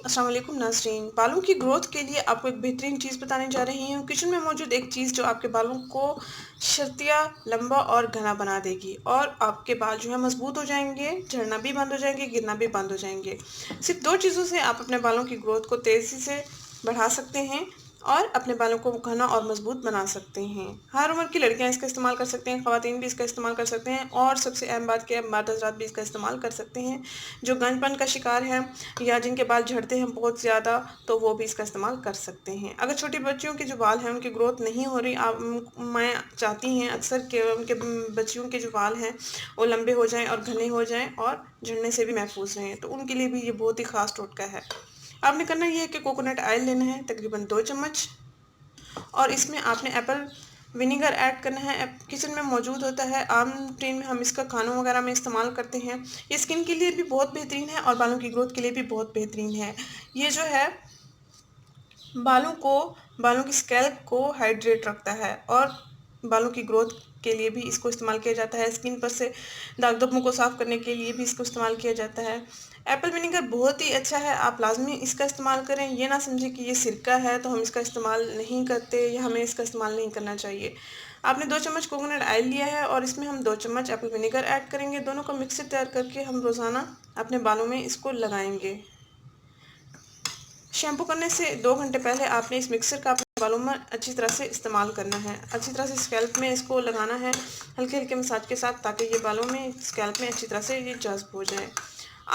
अस्सलाम वालेकुम नाज़रीन। बालों की ग्रोथ के लिए आपको एक बेहतरीन चीज़ बताने जा रही हूँ। किचन में मौजूद एक चीज़ जो आपके बालों को शर्तिया, लंबा और घना बना देगी और आपके बाल जो है मज़बूत हो जाएँगे, झड़ना भी बंद हो जाएँगे, गिरना भी बंद हो जाएँगे। सिर्फ़ 2 चीज़ों से आप अपने बालों की ग्रोथ को तेज़ी से बढ़ा सकते हैं और अपने बालों को घना और मज़बूत बना सकते हैं। हर उम्र की लड़कियाँ इसका इस्तेमाल कर सकते हैं, ख़वातीन भी इसका इस्तेमाल कर सकते हैं और सबसे अहम बात क्या है, मर्द हज़रात भी इसका इस्तेमाल कर सकते हैं। जो गंजपन का शिकार है या जिनके बाल झड़ते हैं बहुत ज़्यादा, तो वो भी इसका इस्तेमाल कर सकते हैं। अगर छोटी बच्चियों के जो बाल हैं उनकी ग्रोथ नहीं हो रही, आप मैं चाहती हैं अक्सर कि उनके बच्चियों के जो बाल हैं वो लंबे हो जाएँ और घने हो जाएँ और झड़ने से भी महफूज़ रहें, तो उनके लिए भी ये बहुत ही ख़ास टोटका है। आपने करना ये है कि कोकोनट ऑयल लेना है तकरीबन 2 चम्मच और इसमें आपने एप्पल विनेगर ऐड करना है। किचन में मौजूद होता है, आम टीन में हम इसका खानों वगैरह में इस्तेमाल करते हैं। ये स्किन के लिए भी बहुत बेहतरीन है और बालों की ग्रोथ के लिए भी बहुत बेहतरीन है। ये जो है बालों की स्कैल्प को हाइड्रेट रखता है और बालों की ग्रोथ के लिए भी इसको इस्तेमाल किया जाता है। स्किन पर से दाग धब्बों को साफ़ करने के लिए भी इसको इस्तेमाल किया जाता है। एप्पल विनेगर बहुत ही अच्छा है, आप लाज़मी इसका इस्तेमाल करें। ये ना समझें कि ये सिरका है तो हम इसका इस्तेमाल नहीं करते या हमें इसका इस्तेमाल नहीं करना चाहिए। आपने 2 चम्मच कोकोनट ऑयल लिया है और इसमें हम 2 चम्मच एप्पल विनेगर ऐड करेंगे। दोनों का मिक्सचर तैयार करके हम रोज़ाना अपने बालों में इसको लगाएंगे। शैम्पू करने से 2 घंटे पहले आपने इस मिक्सर का अपने बालों में अच्छी तरह से इस्तेमाल करना है। अच्छी तरह से स्कैल्प में इसको लगाना है हल्के-हल्के मसाज के साथ, ताकि ये बालों में स्कैल्प में अच्छी तरह से ये जज़्ब हो जाए।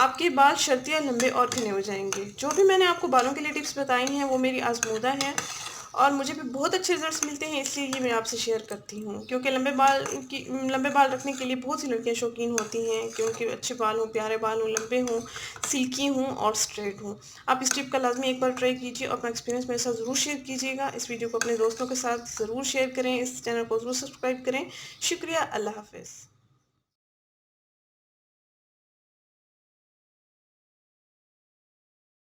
आपके बाल शर्तिया, लंबे और घने हो जाएँगे। जो भी मैंने आपको बालों के लिए टिप्स बताई हैं वो मेरी आज़मूदा हैं और मुझे भी बहुत अच्छे रिज़ल्ट्स मिलते हैं, इसलिए ये मैं आपसे शेयर करती हूँ। क्योंकि लंबे बाल रखने के लिए बहुत सी लड़कियाँ शौकीन होती हैं कि उनके अच्छे बाल हों, प्यारे बाल हों, लंबे हों, सिल्की हों और स्ट्रेट हों। आप इस टिप का लाज़मी एक बार ट्राई कीजिए और अपना एक्सपीरियंस मेरे साथ ज़रूर शेयर कीजिएगा। इस वीडियो को अपने दोस्तों के साथ ज़रूर शेयर करें, इस चैनल को ज़रूर सब्सक्राइब करें। शुक्रिया, अल्लाह हाफ़िज़।